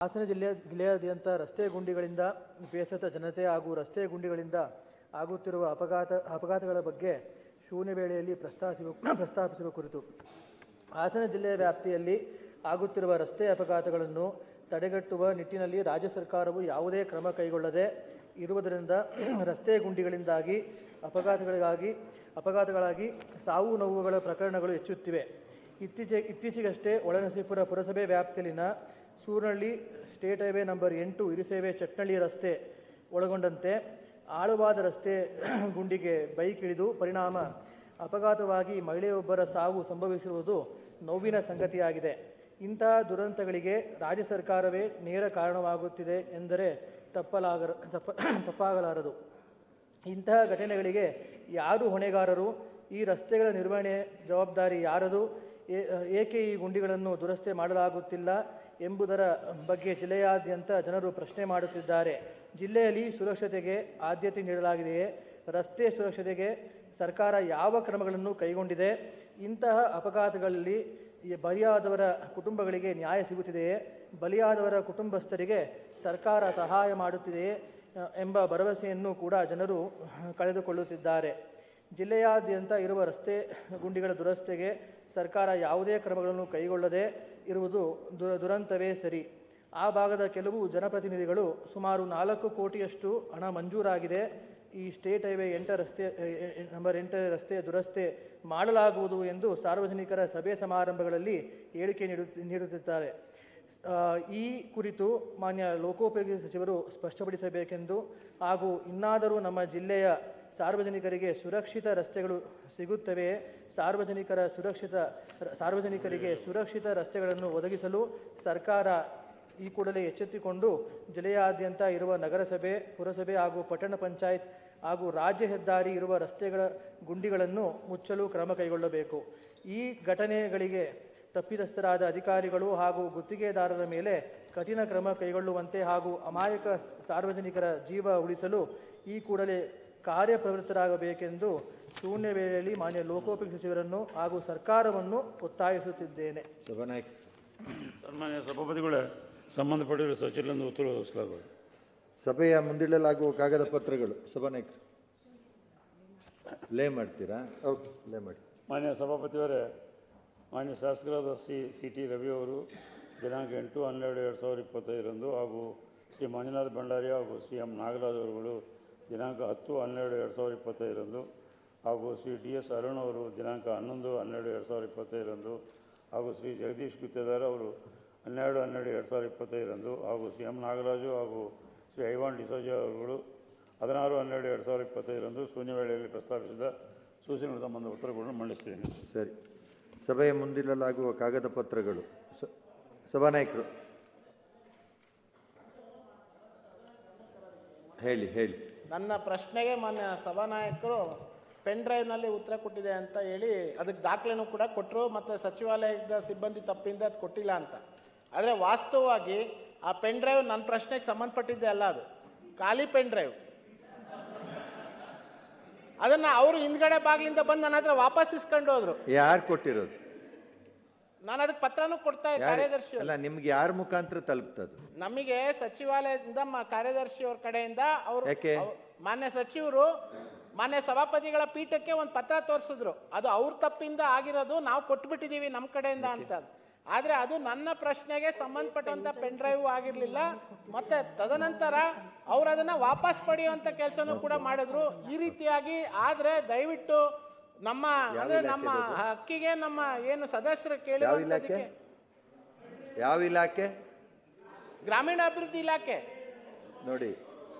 ಹಾಸನ ಜಿಲ್ಲೆಯಾದ್ಯಂತ ರಸ್ತೆ ಗುಂಡಿಗಳಿಂದ ಬೇಸತ್ತ ಜನತೆ ಹಾಗೂ ರಸ್ತೆ ಗುಂಡಿಗಳಿಂದ ಆಗುತ್ತಿರುವ ಅಪಘಾತಗಳ ಬಗ್ಗೆ ಶೂನ್ಯ ವೇಳೆಯಲ್ಲಿ ಪ್ರಸ್ತಾಪಿಸುವ ಕುರಿತು ಹಾಸನ ಜಿಲ್ಲೆಯ ವ್ಯಾಪ್ತಿಯಲ್ಲಿ ಆಗುತ್ತಿರುವ ರಸ್ತೆ ಅಪಘಾತಗಳನ್ನು ತಡೆಗಟ್ಟುವ ನಿಟ್ಟಿನಲ್ಲಿ ರಾಜ್ಯ ಸರ್ಕಾರವು ಯಾವುದೇ ಕ್ರಮ ಕೈಗೊಳ್ಳದೆ ಇರುವುದರಿಂದ ರಸ್ತೆ ಗುಂಡಿಗಳಿಂದಾಗಿ ಅಪಘಾತಗಳಾಗಿ ಸಾವು ನೋವುಗಳ ಪ್ರಕರಣಗಳು ಹೆಚ್ಚುತ್ತಿವೆ. ಇತ್ತೀಚೆಗಷ್ಟೇ ಒಳನರಸೀಪುರ ಪುರಸಭೆ ವ್ಯಾಪ್ತಿಯಲ್ಲಿನ Suranahalli state highway number 8 ಹಿರಿಸೇವೆ Chatnalli ರಸ್ತೆ ಒಳಗೊಂಡಂತೆ ಆಳವಾದ ರಸ್ತೆ ಗುಂಡಿಗೆ ಬೈಕ್ ಇಳಿದು ಪರಿಣಾಮ ಅಪಘಾತವಾಗಿ ಮಹಿಳೆಯೊಬ್ಬರ ಸಾವು ಸಂಭವಿಸಿರುವುದು ನೋವಿನ ಸಂಗತಿಯಾಗಿದೆ. ಇಂತಹ ದುರಂತಗಳಿಗೆ ರಾಜ್ಯ ಸರ್ಕಾರವೇ ನೇರ ಕಾರಣವಾಗುತ್ತಿದೆ ಎಂದರೆ ತಪ್ಪಾಗಲಾರದು. ಇಂತಹ ಘಟನೆಗಳಿಗೆ ಯಾರು ಹೊಣೆಗಾರರು? ಈ ರಸ್ತೆಗಳ ನಿರ್ವಹಣೆ ಜವಾಬ್ದಾರಿ ಯಾರದು? ಏಕೆ ಈ ಗುಂಡಿಗಳನ್ನು ದುರಸ್ತಿ ಮಾಡಲಾಗುತ್ತಿಲ್ಲ ಎಂಬುದರ ಬಗ್ಗೆ ಜಿಲ್ಲೆಯಾದ್ಯಂತ ಜನರು ಪ್ರಶ್ನೆ ಮಾಡುತ್ತಿದ್ದಾರೆ. ಜಿಲ್ಲೆಯಲ್ಲಿ ಸುರಕ್ಷತೆಗೆ ಆದ್ಯತೆ ನೀಡಲಾಗಿದೆಯೇ? ರಸ್ತೆ ಸುರಕ್ಷತೆಗೆ ಸರ್ಕಾರ ಯಾವ ಕ್ರಮಗಳನ್ನು ಕೈಗೊಂಡಿದೆ? ಇಂತಹ ಅಪಘಾತಗಳಲ್ಲಿ ಬಲಿಯಾದವರ ಕುಟುಂಬಗಳಿಗೆ ನ್ಯಾಯ ಸಿಗುತ್ತಿದೆಯೇ? ಬಲಿಯಾದವರ ಕುಟುಂಬಸ್ಥರಿಗೆ ಸರ್ಕಾರ ಸಹಾಯ ಮಾಡುತ್ತಿದೆಯೇ ಎಂಬ ಭರವಸೆಯನ್ನು ಕೂಡ ಜನರು ಕಳೆದುಕೊಳ್ಳುತ್ತಿದ್ದಾರೆ. ಜಿಲ್ಲೆಯಾದ್ಯಂತ ಇರುವ ರಸ್ತೆ ಗುಂಡಿಗಳ ದುರಸ್ತಿಗೆ ಸರ್ಕಾರ ಯಾವುದೇ ಕ್ರಮಗಳನ್ನು ಕೈಗೊಳ್ಳದೆ ಇರುವುದು ದುರಂತವೇ ಸರಿ. ಆ ಭಾಗದ ಕೆಲವು ಜನಪ್ರತಿನಿಧಿಗಳು ಸುಮಾರು 4 ಕೋಟಿಯಷ್ಟು ಹಣ ಮಂಜೂರಾಗಿದೆ, ಈ ಸ್ಟೇಟ್ ಹೈವೇ ನಂಬರ್ 8 ರಸ್ತೆ ದುರಸ್ತಿ ಮಾಡಲಾಗುವುದು ಎಂದು ಸಾರ್ವಜನಿಕರ ಸಭೆ ಸಮಾರಂಭಗಳಲ್ಲಿ ಹೇಳಿಕೆ ನೀಡುತ್ತಿದ್ದಾರೆ. ಈ ಕುರಿತು ಮಾನ್ಯ ಲೋಕೋಪಯೋಗಿ ಸಚಿವರು ಸ್ಪಷ್ಟಪಡಿಸಬೇಕೆಂದು ಹಾಗೂ ಇನ್ನಾದರೂ ನಮ್ಮ ಜಿಲ್ಲೆಯ ಸಾರ್ವಜನಿಕರಿಗೆ ಸುರಕ್ಷಿತ ರಸ್ತೆಗಳು ಸಿಗುತ್ತವೆಯೇ? ಸಾರ್ವಜನಿಕರಿಗೆ ಸುರಕ್ಷಿತ ರಸ್ತೆಗಳನ್ನು ಒದಗಿಸಲು ಸರ್ಕಾರ ಈ ಕೂಡಲೇ ಎಚ್ಚೆತ್ತುಕೊಂಡು ಜಿಲ್ಲೆಯಾದ್ಯಂತ ಇರುವ ನಗರಸಭೆ, ಪುರಸಭೆ ಹಾಗೂ ಪಟ್ಟಣ ಪಂಚಾಯತ್ ಹಾಗೂ ರಾಜ್ಯ ಹೆದ್ದಾರಿ ಇರುವ ರಸ್ತೆಗಳ ಗುಂಡಿಗಳನ್ನು ಮುಚ್ಚಲು ಕ್ರಮ ಕೈಗೊಳ್ಳಬೇಕು. ಈ ಘಟನೆಗಳಿಗೆ ತಪ್ಪಿತಸ್ಥರಾದ ಅಧಿಕಾರಿಗಳು ಹಾಗೂ ಗುತ್ತಿಗೆದಾರರ ಮೇಲೆ ಕಠಿಣ ಕ್ರಮ ಕೈಗೊಳ್ಳುವಂತೆ ಹಾಗೂ ಅಮಾಯಕ ಸಾರ್ವಜನಿಕರ ಜೀವ ಉಳಿಸಲು ಈ ಕೂಡಲೇ ಕಾರ್ಯಪ್ರವೃತ್ತರಾಗಬೇಕೆಂದು ಶೂನ್ಯ ವೇಳೆಯಲ್ಲಿ ಮಾನ್ಯ ಲೋಕೋಪಯೋಗಿ ಸಚಿವರನ್ನು ಹಾಗೂ ಸರ್ಕಾರವನ್ನು ಒತ್ತಾಯಿಸುತ್ತಿದ್ದೇನೆ. ಸನ್ಮಾನ್ಯ ಸಭಾಪತಿಗಳೇ, ಸಂಬಂಧಪಟ್ಟಿರುವ ಸಚಿವರಿಂದ ಉತ್ತರ ಒದಗಿಸಲಾಗುವುದು. ಸಭೆಯ ಮುಂದಿಡಲಾಗುವ ಕಾಗದ ಪತ್ರಗಳು ಸಭಾನಾಯಕರು ಲೇ ಮಾಡ್ತೀರಾ? ಓಕೆ, ಲೇ ಮಾಡಿ. ಮಾನ್ಯ ಸಭಾಪತಿಯವರೇ, ಮಾನ್ಯ ಶಾಸಕರಾದ ಸಿ ಟಿ ರವಿ ಅವರು ದಿನಾಂಕ 8/12/2025 ಹಾಗೂ ಶ್ರೀ ಮಂಜುನಾಥ ಭಂಡಾರಿ ಹಾಗೂ ಶ್ರೀ ಎಂ ನಾಗರಾಜ್ ಅವರುಗಳು ದಿನಾಂಕ 10/12/2025 ಹಾಗೂ ಶ್ರೀ ಡಿ ಎಸ್ ಅರುಣ್ ಅವರು ದಿನಾಂಕ 11/12/2025 ಹಾಗೂ ಶ್ರೀ ಜಗದೀಶ್ ಗುತ್ತೇದಾರ್ ಅವರು 12/12/2025 ಹಾಗೂ ಶ್ರೀ ಎಂ ನಾಗರಾಜು ಹಾಗೂ ಶ್ರೀ ಐವಾನ್ ಡಿಸೋಜ ಅವರುಗಳು 16/12/2025 ಶೂನ್ಯ ವೇಳೆಯಲ್ಲಿ ಪ್ರಸ್ತಾಪಿಸಿದ ಸೂಚನೆಗಳ ಸಂಬಂಧ ಉತ್ತರಗಳನ್ನು ಮಂಡಿಸುತ್ತೇನೆ. ಸರಿ, ಸಭೆಯ ಮುಂದಿಡಲಾಗುವ ಕಾಗದ ಪತ್ರಗಳು ಸಭಾನಾಯಕರು ಹೇಳಿ. ನನ್ನ ಪ್ರಶ್ನೆಗೆ ಮಾನ್ಯ ಸಭಾನಾಯಕರು ಪೆನ್ ಡ್ರೈವ್ನಲ್ಲಿ ಉತ್ತರ ಕೊಟ್ಟಿದೆ ಅಂತ ಹೇಳಿ ಅದಕ್ಕೆ ದಾಖಲೆನೂ ಕೂಡ ಕೊಟ್ಟರು, ಮತ್ತು ಸಚಿವಾಲಯದ ಸಿಬ್ಬಂದಿ ತಪ್ಪಿಂದ ಅದು ಕೊಟ್ಟಿಲ್ಲ ಅಂತ. ಆದರೆ ವಾಸ್ತವವಾಗಿ ಆ ಪೆನ್ ಡ್ರೈವ್ ನನ್ನ ಪ್ರಶ್ನೆಗೆ ಸಂಬಂಧಪಟ್ಟಿದ್ದೆ ಅಲ್ಲ, ಅದು ಖಾಲಿ ಪೆನ್ ಡ್ರೈವ್. ಅದನ್ನ ಅವರು ಹಿಂದ್ಗಡೆ ಬಾಗಿಲಿಂದ ಬಂದು ನನ್ನ ಹತ್ರ ವಾಪಸ್ ಇಸ್ಕೊಂಡು ಹೋದ್ರು. ಯಾರು ಕೊಟ್ಟಿರೋದು? ನಾನು ಅದಕ್ಕೆ ಪತ್ರನೂ ಕೊಡ್ತಾ ಇದ್ದೆ ಕಾರ್ಯದರ್ಶಿ. ಅಲ್ಲ, ನಿಮ್ಗೆ ಯಾರ ಮುಖಾಂತರ ತಲುಪ್ತದು? ನಮಗೆ ಸಚಿವಾಲಯದಿಂದ ಕಾರ್ಯದರ್ಶಿ ಅವ್ರ ಕಡೆಯಿಂದ ಅವರು ಮಾನ್ಯ ಸಚಿವರು ಮಾನ್ಯ ಸಭಾಪತಿಗಳ ಪೀಠಕ್ಕೆ ಒಂದು ಪತ್ರ ತೋರಿಸಿದ್ರು. ಅದು ಅವ್ರ ತಪ್ಪಿಂದ ಆಗಿರೋದು, ನಾವು ಕೊಟ್ಬಿಟ್ಟಿದೀವಿ ನಮ್ಮ ಕಡೆಯಿಂದ ಅಂತ. ಆದ್ರೆ ಅದು ನನ್ನ ಪ್ರಶ್ನೆಗೆ ಸಂಬಂಧಪಟ್ಟಂತ ಪೆನ್ ಡ್ರೈವ್ ಆಗಿರ್ಲಿಲ್ಲ. ಮತ್ತೆ ತದನಂತರ ಅವ್ರು ಅದನ್ನ ವಾಪಸ್ ಪಡೆಯುವಂತ ಕೆಲಸನೂ ಕೂಡ ಮಾಡಿದ್ರು. ಈ ರೀತಿಯಾಗಿ ಆದ್ರೆ ದಯವಿಟ್ಟು ನಮ್ಮ ಹಕ್ಕಿಗೆ ನಮ್ಮ ಏನು ಸದಸ್ಯರು ಕೇಳಿರೋದಕ್ಕೆ ಯಾವ ಇಲಾಖೆ? ಗ್ರಾಮೀಣಾಭಿವೃದ್ಧಿ ಇಲಾಖೆ ನೋಡಿ.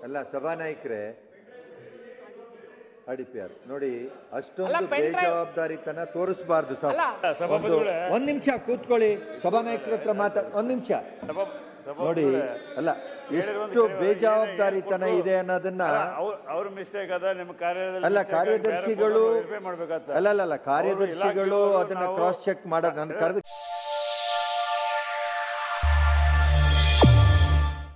ಅಲ್ಲ ಸಭಾನಾಯಕರೇ, ಅಡಿಪಿಯಾರ್ ನೋಡಿ, ಅಷ್ಟೊಂದು ಬೇಜವಾಬ್ದಾರಿತನ ತೋರಿಸಬಾರ್ದು. ಒಂದ್ ನಿಮಿಷ ಕೂತ್ಕೊಳ್ಳಿ, ಸಭಾನಾಯಕರ ಹತ್ರ ಒಂದ್ ನಿಮಿಷ ನೋಡಿ. ಅಲ್ಲ, ಎಷ್ಟು ಬೇಜವಾಬ್ದಾರಿತನ ಇದೆ ಅನ್ನೋದನ್ನ ಅವ್ರ ಮಿಸ್ಟೇಕ್ ಅದ. ನಿಮ್ಮ ಕಾರ್ಯದರ್ಶಿಗಳು ಅದನ್ನ ಕ್ರಾಸ್ ಚೆಕ್ ಮಾಡೋದು. ನನ್ನ ಕರೆದು